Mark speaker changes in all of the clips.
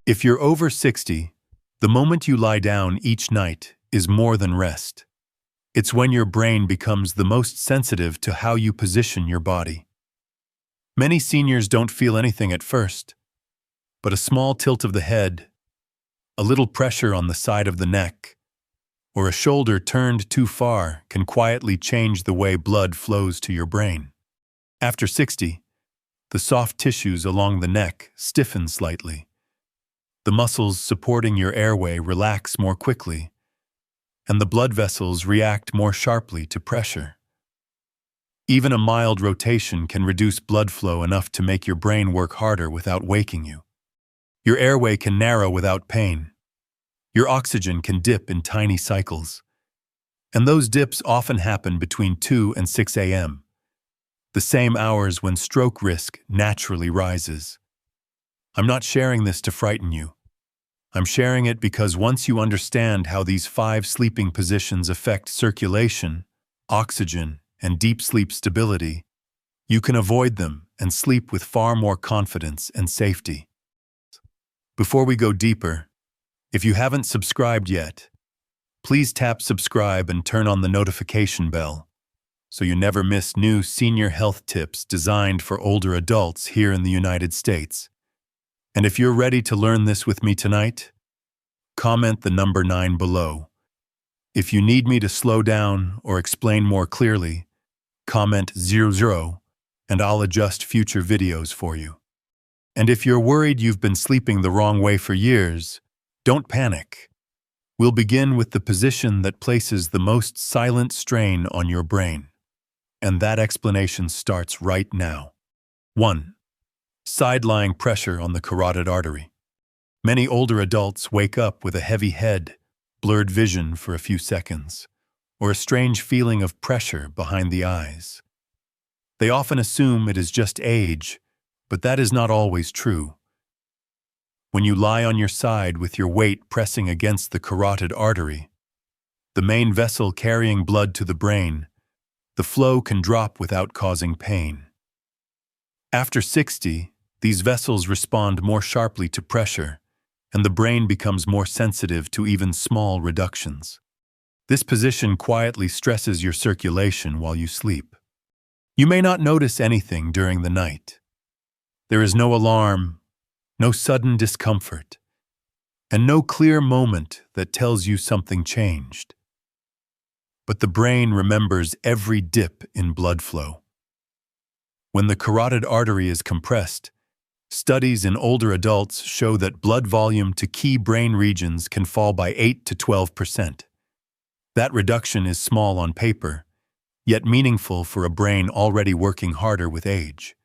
Speaker 1: If you're over 60, the moment you lie down each night is more than rest. It's when your brain becomes the most sensitive to how you position your body. Many seniors don't feel anything at first, but a small tilt of the head, a little pressure on the side of the neck, or a shoulder turned too far can quietly change the way blood flows to your brain. After 60, the soft tissues along the neck stiffen slightly. The muscles supporting your airway relax more quickly, and the blood vessels react more sharply to pressure. Even a mild rotation can reduce blood flow enough to make your brain work harder without waking you. Your airway can narrow without pain. Your oxygen can dip in tiny cycles. And those dips often happen between 2 and 6 a.m., the same hours when stroke risk naturally rises. I'm not sharing this to frighten you. I'm sharing it because once you understand how these 5 sleeping positions affect circulation, oxygen, and deep sleep stability, you can avoid them and sleep with far more confidence and safety. Before we go deeper, if you haven't subscribed yet, please tap subscribe and turn on the notification bell so you never miss new senior health tips designed for older adults here in the United States. And if you're ready to learn this with me tonight, comment the number 9 below. If you need me to slow down or explain more clearly, comment 00 and I'll adjust future videos for you. And if you're worried you've been sleeping the wrong way for years, don't panic. We'll begin with the position that places the most silent strain on your brain. And that explanation starts right now. 1. Side-lying pressure on the carotid artery. Many older adults wake up with a heavy head, blurred vision for a few seconds, or a strange feeling of pressure behind the eyes. They often assume it is just age, but that is not always true. When you lie on your side with your weight pressing against the carotid artery, the main vessel carrying blood to the brain, the flow can drop without causing pain. After 60, these vessels respond more sharply to pressure, and the brain becomes more sensitive to even small reductions. This position quietly stresses your circulation while you sleep. You may not notice anything during the night. There is no alarm, no sudden discomfort, and no clear moment that tells you something changed. But the brain remembers every dip in blood flow. When the carotid artery is compressed, studies in older adults show that blood volume to key brain regions can fall by 8 to 12%. That reduction is small on paper, yet meaningful for a brain already working harder with age.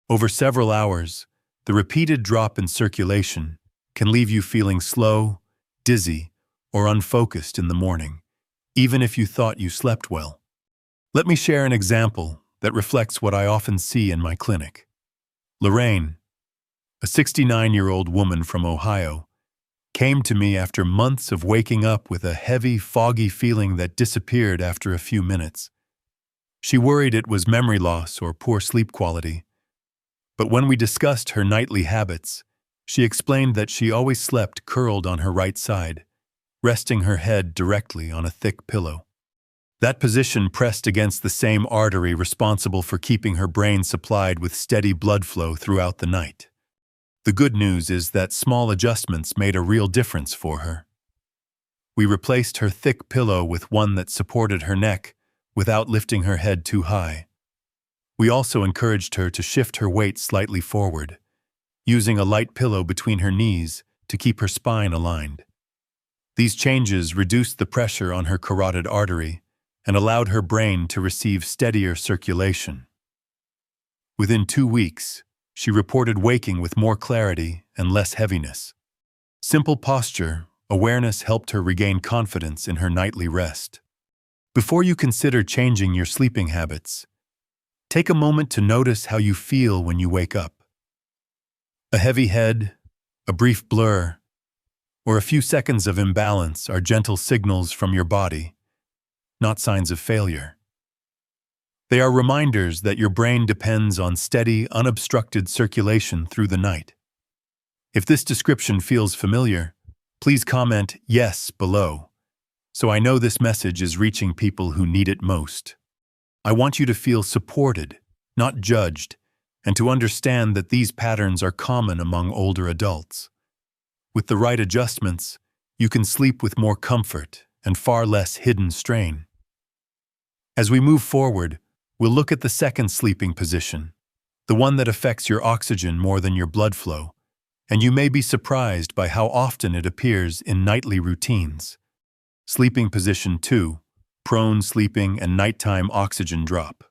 Speaker 1: Over several hours, the repeated drop in circulation can leave you feeling slow, dizzy, or unfocused in the morning, even if you thought you slept well. Let me share an example that reflects what I often see in my clinic. Lorraine, a 69-year-old woman from Ohio, came to me after months of waking up with a heavy, foggy feeling that disappeared after a few minutes. She worried it was memory loss or poor sleep quality. But when we discussed her nightly habits, she explained that she always slept curled on her right side, resting her head directly on a thick pillow. That position pressed against the same artery responsible for keeping her brain supplied with steady blood flow throughout the night. The good news is that small adjustments made a real difference for her. We replaced her thick pillow with one that supported her neck without lifting her head too high. We also encouraged her to shift her weight slightly forward, using a light pillow between her knees to keep her spine aligned. These changes reduced the pressure on her carotid artery and allowed her brain to receive steadier circulation. Within 2 weeks, she reported waking with more clarity and less heaviness. Simple posture, awareness helped her regain confidence in her nightly rest. Before you consider changing your sleeping habits, take a moment to notice how you feel when you wake up. A heavy head, a brief blur, or a few seconds of imbalance are gentle signals from your body, not signs of failure. They are reminders that your brain depends on steady, unobstructed circulation through the night. If this description feels familiar, please comment yes below, so I know this message is reaching people who need it most. I want you to feel supported, not judged, and to understand that these patterns are common among older adults. With the right adjustments, you can sleep with more comfort and far less hidden strain. As we move forward, we'll look at the second sleeping position, the one that affects your oxygen more than your blood flow, and you may be surprised by how often it appears in nightly routines. Sleeping position 2, prone sleeping and nighttime oxygen drop.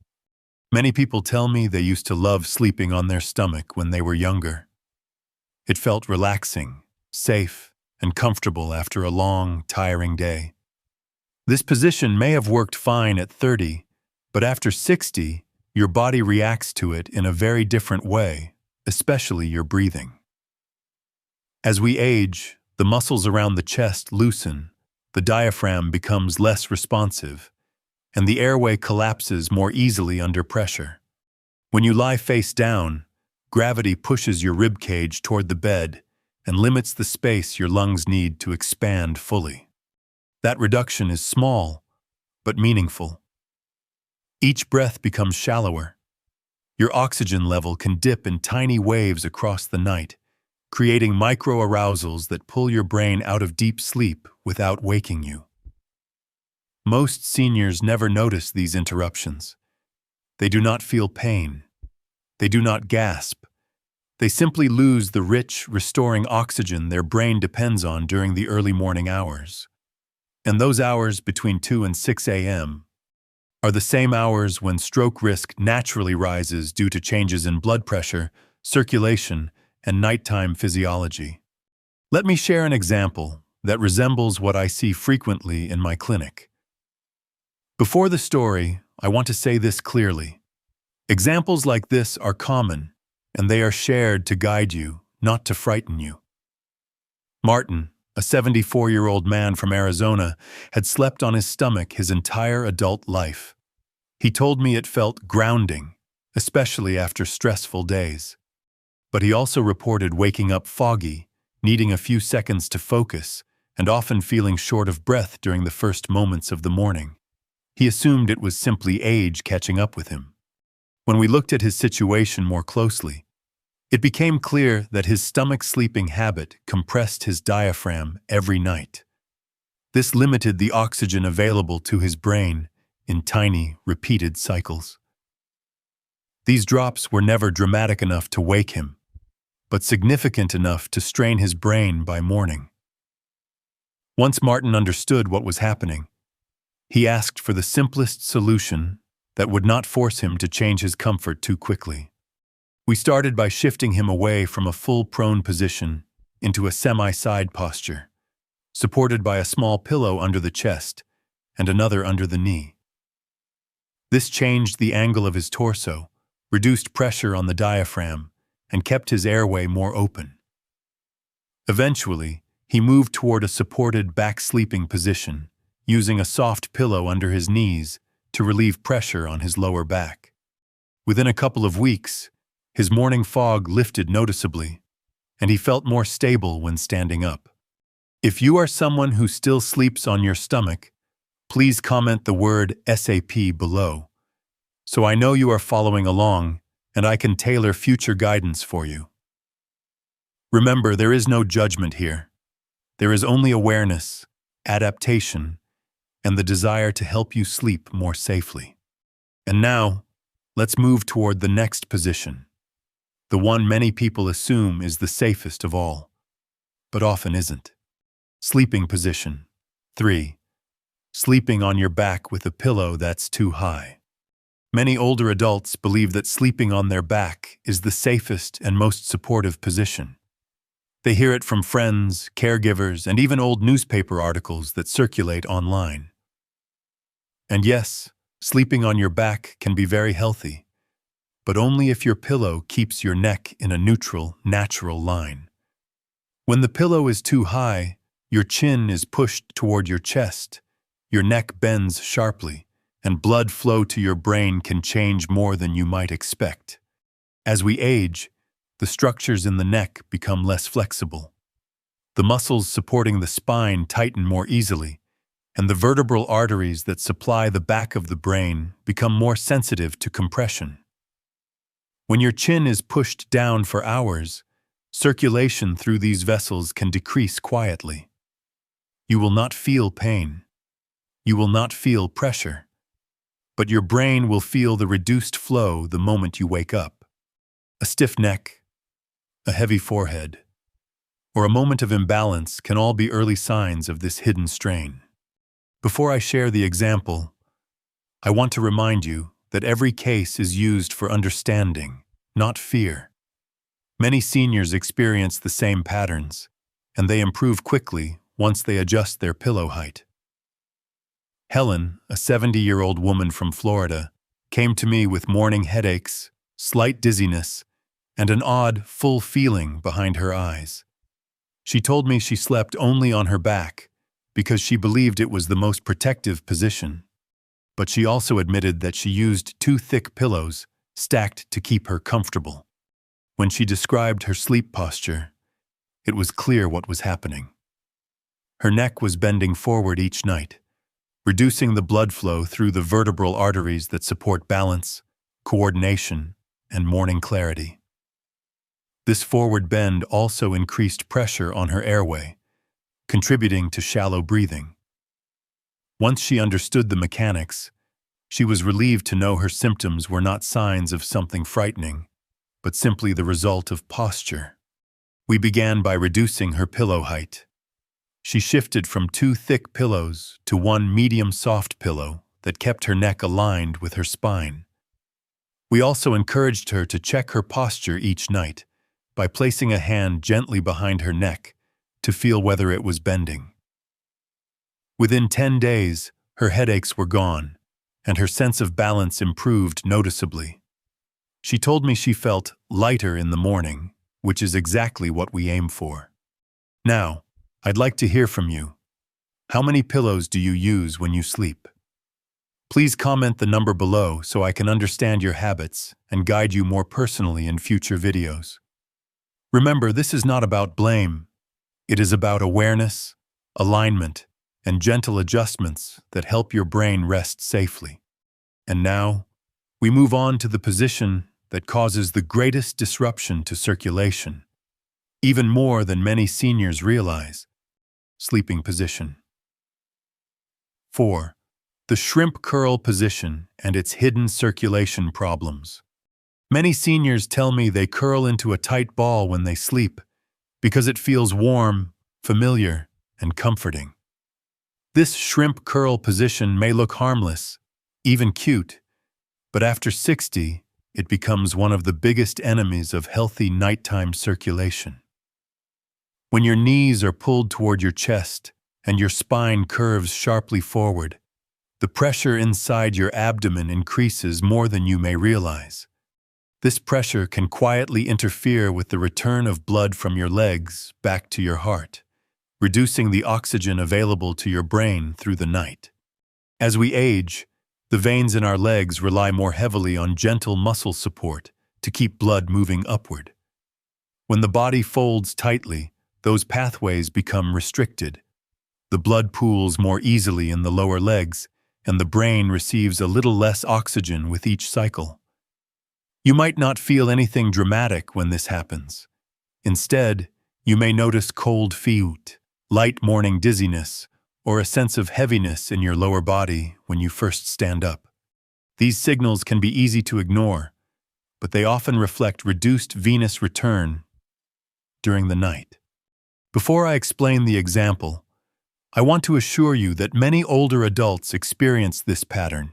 Speaker 1: Many people tell me they used to love sleeping on their stomach when they were younger. It felt relaxing, safe, and comfortable after a long, tiring day. This position may have worked fine at 30, but after 60, your body reacts to it in a very different way, especially your breathing. As we age, the muscles around the chest loosen, the diaphragm becomes less responsive, and the airway collapses more easily under pressure. When you lie face down, gravity pushes your rib cage toward the bed and limits the space your lungs need to expand fully. That reduction is small, but meaningful. Each breath becomes shallower. Your oxygen level can dip in tiny waves across the night, creating micro-arousals that pull your brain out of deep sleep without waking you. Most seniors never notice these interruptions. They do not feel pain. They do not gasp. They simply lose the rich, restoring oxygen their brain depends on during the early morning hours. And those hours between 2 and 6 a.m. are the same hours when stroke risk naturally rises due to changes in blood pressure, circulation, and nighttime physiology. Let me share an example that resembles what I see frequently in my clinic. Before the story, I want to say this clearly. Examples like this are common, and they are shared to guide you, not to frighten you. Martin, a 74-year-old man from Arizona, had slept on his stomach his entire adult life. He told me it felt grounding, especially after stressful days. But he also reported waking up foggy, needing a few seconds to focus, and often feeling short of breath during the first moments of the morning. He assumed it was simply age catching up with him. When we looked at his situation more closely, it became clear that his stomach sleeping habit compressed his diaphragm every night. This limited the oxygen available to his brain in tiny, repeated cycles. These drops were never dramatic enough to wake him, but significant enough to strain his brain by morning. Once Martin understood what was happening, he asked for the simplest solution that would not force him to change his comfort too quickly. We started by shifting him away from a full prone position into a semi-side posture, supported by a small pillow under the chest and another under the knee. This changed the angle of his torso, reduced pressure on the diaphragm, and kept his airway more open. Eventually, he moved toward a supported back sleeping position, using a soft pillow under his knees to relieve pressure on his lower back. Within a couple of weeks, his morning fog lifted noticeably, and he felt more stable when standing up. If you are someone who still sleeps on your stomach, please comment the word SAP below, so I know you are following along and I can tailor future guidance for you. Remember, there is no judgment here. There is only awareness, adaptation, and the desire to help you sleep more safely. And now, let's move toward the next position, the one many people assume is the safest of all, but often isn't. Sleeping position 3. Sleeping on your back with a pillow that's too high. Many older adults believe that sleeping on their back is the safest and most supportive position. They hear it from friends, caregivers, and even old newspaper articles that circulate online. And yes, sleeping on your back can be very healthy, but only if your pillow keeps your neck in a neutral, natural line. When the pillow is too high, your chin is pushed toward your chest, your neck bends sharply, and blood flow to your brain can change more than you might expect. As we age, the structures in the neck become less flexible. The muscles supporting the spine tighten more easily, and the vertebral arteries that supply the back of the brain become more sensitive to compression. When your chin is pushed down for hours, circulation through these vessels can decrease quietly. You will not feel pain. You will not feel pressure. But your brain will feel the reduced flow the moment you wake up. A stiff neck, a heavy forehead, or a moment of imbalance can all be early signs of this hidden strain. Before I share the example, I want to remind you that every case is used for understanding, not fear. Many seniors experience the same patterns, and they improve quickly once they adjust their pillow height. Helen, a 70-year-old woman from Florida, came to me with morning headaches, slight dizziness, and an odd, full feeling behind her eyes. She told me she slept only on her back because she believed it was the most protective position. But she also admitted that she used 2 thick pillows stacked to keep her comfortable. When she described her sleep posture, it was clear what was happening. Her neck was bending forward each night, reducing the blood flow through the vertebral arteries that support balance, coordination, and morning clarity. This forward bend also increased pressure on her airway, contributing to shallow breathing. Once she understood the mechanics, she was relieved to know her symptoms were not signs of something frightening, but simply the result of posture. We began by reducing her pillow height. She shifted from 2 thick pillows to 1 medium soft pillow that kept her neck aligned with her spine. We also encouraged her to check her posture each night by placing a hand gently behind her neck to feel whether it was bending. Within 10 days, her headaches were gone, and her sense of balance improved noticeably. She told me she felt lighter in the morning, which is exactly what we aim for. Now, I'd like to hear from you. How many pillows do you use when you sleep? Please comment the number below so I can understand your habits and guide you more personally in future videos. Remember, this is not about blame. It is about awareness, alignment, and gentle adjustments that help your brain rest safely. And now, we move on to the position that causes the greatest disruption to circulation, even more than many seniors realize: sleeping position. 4. The shrimp curl position and its hidden circulation problems. Many seniors tell me they curl into a tight ball when they sleep because it feels warm, familiar, and comforting. This shrimp curl position may look harmless, even cute, but after 60, it becomes one of the biggest enemies of healthy nighttime circulation. When your knees are pulled toward your chest and your spine curves sharply forward, the pressure inside your abdomen increases more than you may realize. This pressure can quietly interfere with the return of blood from your legs back to your heart, reducing the oxygen available to your brain through the night. As we age, the veins in our legs rely more heavily on gentle muscle support to keep blood moving upward. When the body folds tightly, those pathways become restricted. The blood pools more easily in the lower legs, and the brain receives a little less oxygen with each cycle. You might not feel anything dramatic when this happens. Instead, you may notice cold feet, light morning dizziness, or a sense of heaviness in your lower body when you first stand up. These signals can be easy to ignore, but they often reflect reduced venous return during the night. Before I explain the example, I want to assure you that many older adults experience this pattern.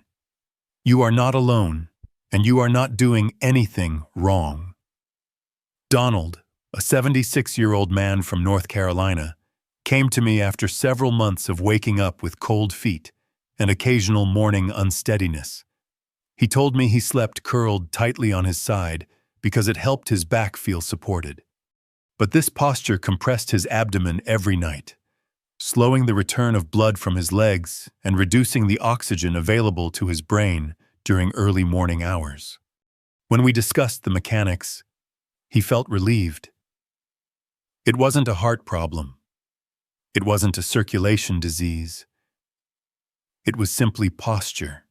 Speaker 1: You are not alone, and you are not doing anything wrong. Donald, a 76-year-old man from North Carolina, came to me after several months of waking up with cold feet and occasional morning unsteadiness. He told me he slept curled tightly on his side because it helped his back feel supported. But this posture compressed his abdomen every night, slowing the return of blood from his legs and reducing the oxygen available to his brain during early morning hours. When we discussed the mechanics, He felt relieved. It wasn't a heart problem. It wasn't a circulation disease. It was simply posture,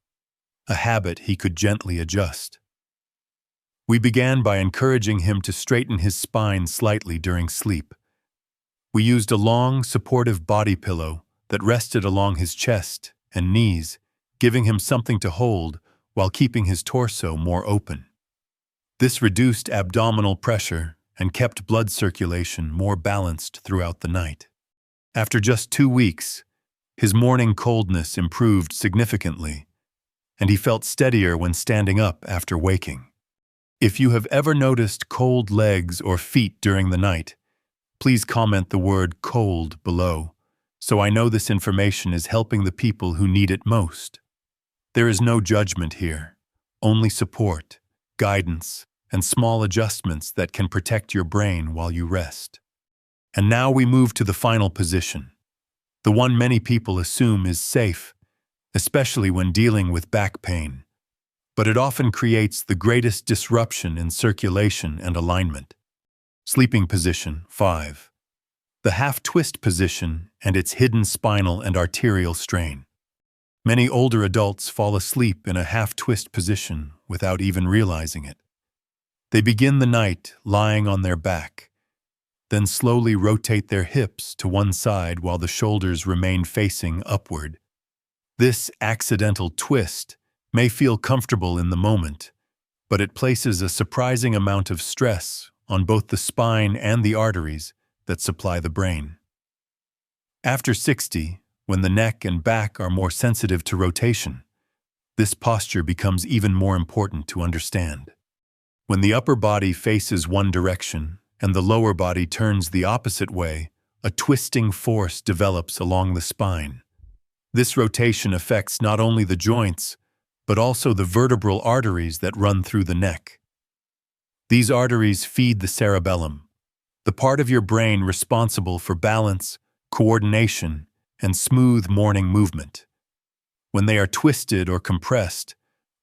Speaker 1: a habit he could gently adjust. We began by encouraging him to straighten his spine slightly during sleep. We used a long, supportive body pillow that rested along his chest and knees, giving him something to hold while keeping his torso more open. This reduced abdominal pressure and kept blood circulation more balanced throughout the night. After just 2 weeks, his morning coldness improved significantly, and he felt steadier when standing up after waking. If you have ever noticed cold legs or feet during the night, please comment the word "cold" below, so I know this information is helping the people who need it most. There is no judgment here, only support, guidance, and small adjustments that can protect your brain while you rest. And now we move to the final position, the one many people assume is safe, especially when dealing with back pain. But it often creates the greatest disruption in circulation and alignment. Sleeping position 5. The half-twist position and its hidden spinal and arterial strain. Many older adults fall asleep in a half-twist position without even realizing it. They begin the night lying on their back, then slowly rotate their hips to one side while the shoulders remain facing upward. This accidental twist may feel comfortable in the moment, but it places a surprising amount of stress on both the spine and the arteries that supply the brain. After 60, when the neck and back are more sensitive to rotation, this posture becomes even more important to understand. When the upper body faces one direction and the lower body turns the opposite way, a twisting force develops along the spine. This rotation affects not only the joints, but also the vertebral arteries that run through the neck. These arteries feed the cerebellum, the part of your brain responsible for balance, coordination, and smooth morning movement. When they are twisted or compressed,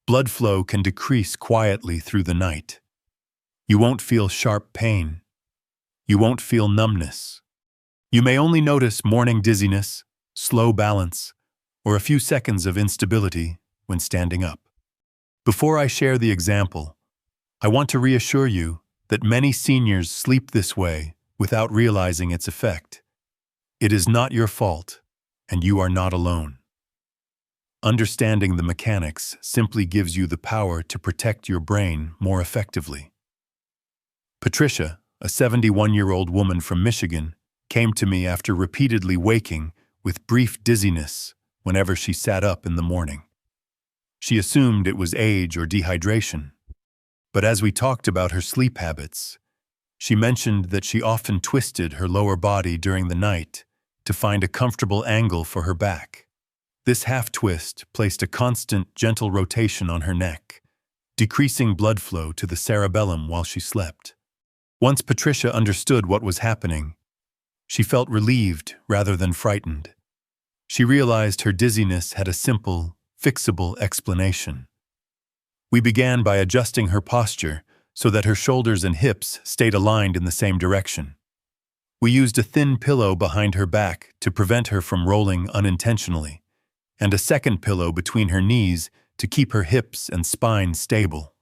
Speaker 1: blood flow can decrease quietly through the night. You won't feel sharp pain. You won't feel numbness. You may only notice morning dizziness, slow balance, or a few seconds of instability when standing up. Before I share the example, I want to reassure you that many seniors sleep this way without realizing its effect. It is not your fault, and you are not alone. Understanding the mechanics simply gives you the power to protect your brain more effectively. Patricia, a 71-year-old woman from Michigan, came to me after repeatedly waking with brief dizziness whenever she sat up in the morning. She assumed it was age or dehydration. But as we talked about her sleep habits, she mentioned that she often twisted her lower body during the night to find a comfortable angle for her back. This half-twist placed a constant, gentle rotation on her neck, decreasing blood flow to the cerebellum while she slept. Once Patricia understood what was happening, she felt relieved rather than frightened. She realized her dizziness had a simple, fixable explanation. We began by adjusting her posture so that her shoulders and hips stayed aligned in the same direction. We used a thin pillow behind her back to prevent her from rolling unintentionally, and a second pillow between her knees to keep her hips and spine stable.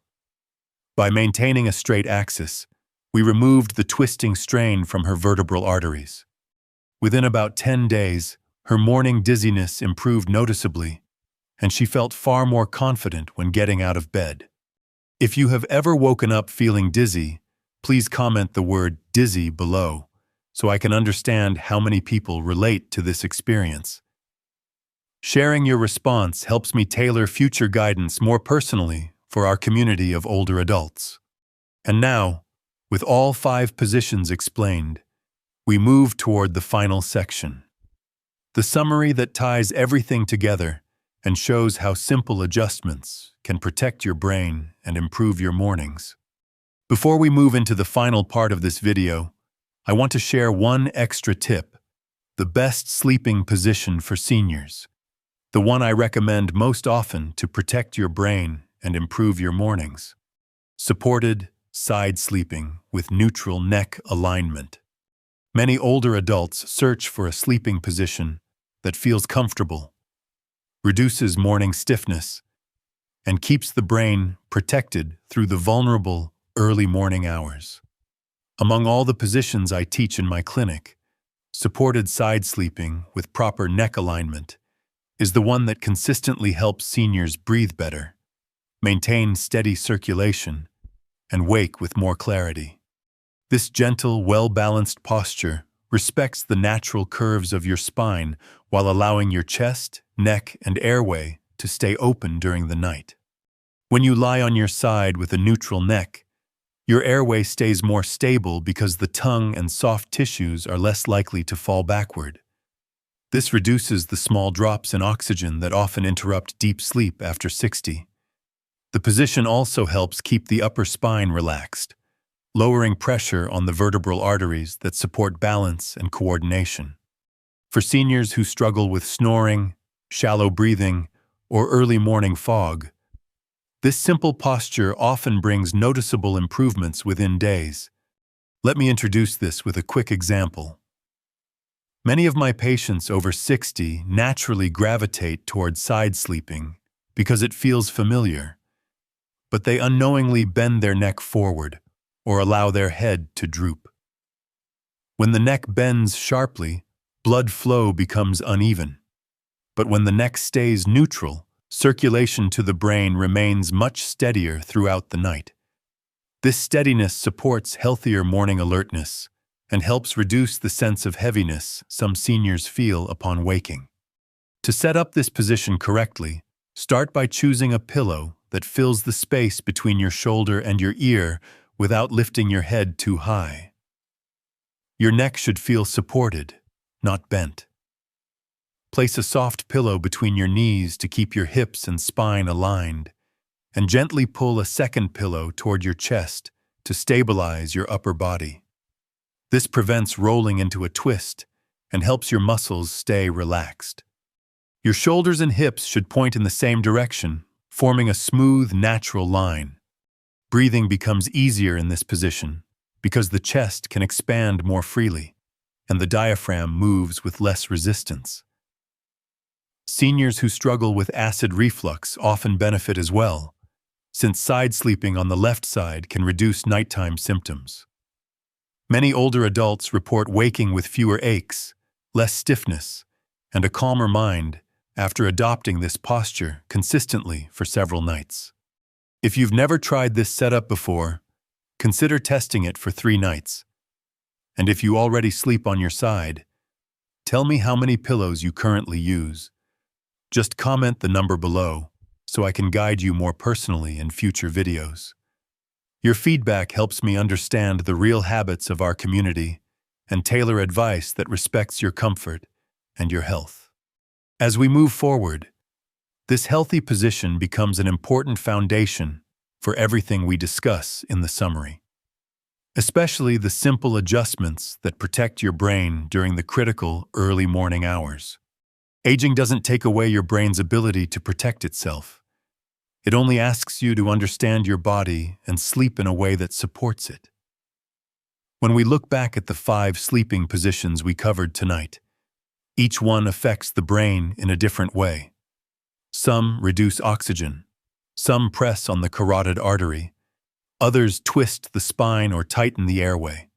Speaker 1: By maintaining a straight axis, we removed the twisting strain from her vertebral arteries. Within about 10 days, her morning dizziness improved noticeably, and she felt far more confident when getting out of bed. If you have ever woken up feeling dizzy, please comment the word "dizzy" below, so I can understand how many people relate to this experience. Sharing your response helps me tailor future guidance more personally for our community of older adults. And now, with all 5 positions explained, we move toward the final section. The summary that ties everything together and shows how simple adjustments can protect your brain and improve your mornings. Before we move into the final part of this video, I want to share one extra tip: the best sleeping position for seniors. The one I recommend most often to protect your brain and improve your mornings. Supported, side sleeping with neutral neck alignment. Many older adults search for a sleeping position that feels comfortable, reduces morning stiffness, and keeps the brain protected through the vulnerable early morning hours. Among all the positions I teach in my clinic, supported side sleeping with proper neck alignment is the one that consistently helps seniors breathe better, maintain steady circulation, and wake with more clarity. This gentle, well-balanced posture respects the natural curves of your spine while allowing your chest, neck, and airway to stay open during the night. When you lie on your side with a neutral neck, your airway stays more stable because the tongue and soft tissues are less likely to fall backward. This reduces the small drops in oxygen that often interrupt deep sleep after 60. The position also helps keep the upper spine relaxed, lowering pressure on the vertebral arteries that support balance and coordination. For seniors who struggle with snoring, shallow breathing, or early morning fog, this simple posture often brings noticeable improvements within days. Let me introduce this with a quick example. Many of my patients over 60 naturally gravitate toward side sleeping because it feels familiar, but they unknowingly bend their neck forward or allow their head to droop. When the neck bends sharply, blood flow becomes uneven. But when the neck stays neutral, circulation to the brain remains much steadier throughout the night. This steadiness supports healthier morning alertness and helps reduce the sense of heaviness some seniors feel upon waking. To set up this position correctly, start by choosing a pillow that fills the space between your shoulder and your ear without lifting your head too high. Your neck should feel supported, not bent. Place a soft pillow between your knees to keep your hips and spine aligned, and gently pull a second pillow toward your chest to stabilize your upper body. This prevents rolling into a twist and helps your muscles stay relaxed. Your shoulders and hips should point in the same direction, forming a smooth, natural line. Breathing becomes easier in this position because the chest can expand more freely, and the diaphragm moves with less resistance. Seniors who struggle with acid reflux often benefit as well, since side sleeping on the left side can reduce nighttime symptoms. Many older adults report waking with fewer aches, less stiffness, and a calmer mind after adopting this posture consistently for several nights. If you've never tried this setup before, consider testing it for 3 nights. And if you already sleep on your side, tell me how many pillows you currently use. Just comment the number below so I can guide you more personally in future videos. Your feedback helps me understand the real habits of our community and tailor advice that respects your comfort and your health. As we move forward, this healthy position becomes an important foundation for everything we discuss in the summary, especially the simple adjustments that protect your brain during the critical early morning hours. Aging doesn't take away your brain's ability to protect itself. It only asks you to understand your body and sleep in a way that supports it. When we look back at the 5 sleeping positions we covered tonight, each one affects the brain in a different way. Some reduce oxygen, some press on the carotid artery, others twist the spine or tighten the airway,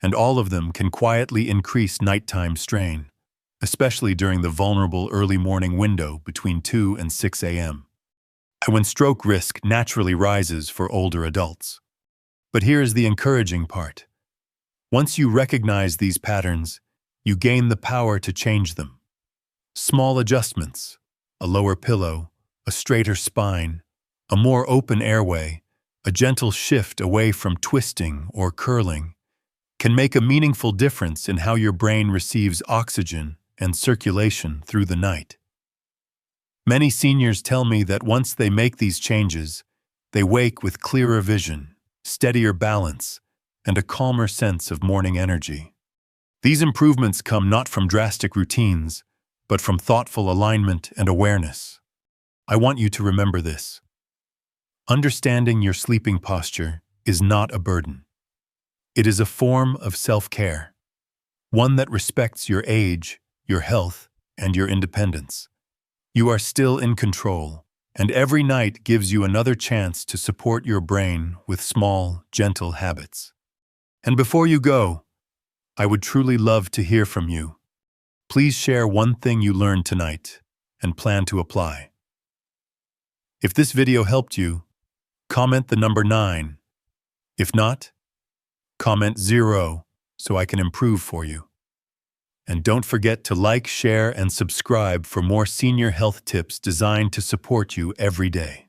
Speaker 1: and all of them can quietly increase nighttime strain, especially during the vulnerable early morning window between 2 and 6 a.m. and when stroke risk naturally rises for older adults. But here is the encouraging part. Once you recognize these patterns, you gain the power to change them. Small adjustments, a lower pillow, a straighter spine, a more open airway, a gentle shift away from twisting or curling, can make a meaningful difference in how your brain receives oxygen and circulation through the night. Many seniors tell me that once they make these changes, they wake with clearer vision, steadier balance, and a calmer sense of morning energy. These improvements come not from drastic routines, but from thoughtful alignment and awareness. I want you to remember this. Understanding your sleeping posture is not a burden. It is a form of self-care, one that respects your age, your health, and your independence. You are still in control, and every night gives you another chance to support your brain with small, gentle habits. And before you go, I would truly love to hear from you. Please share one thing you learned tonight and plan to apply. If this video helped you, comment the number 9. If not, comment 0 so I can improve for you. And don't forget to like, share, and subscribe for more senior health tips designed to support you every day.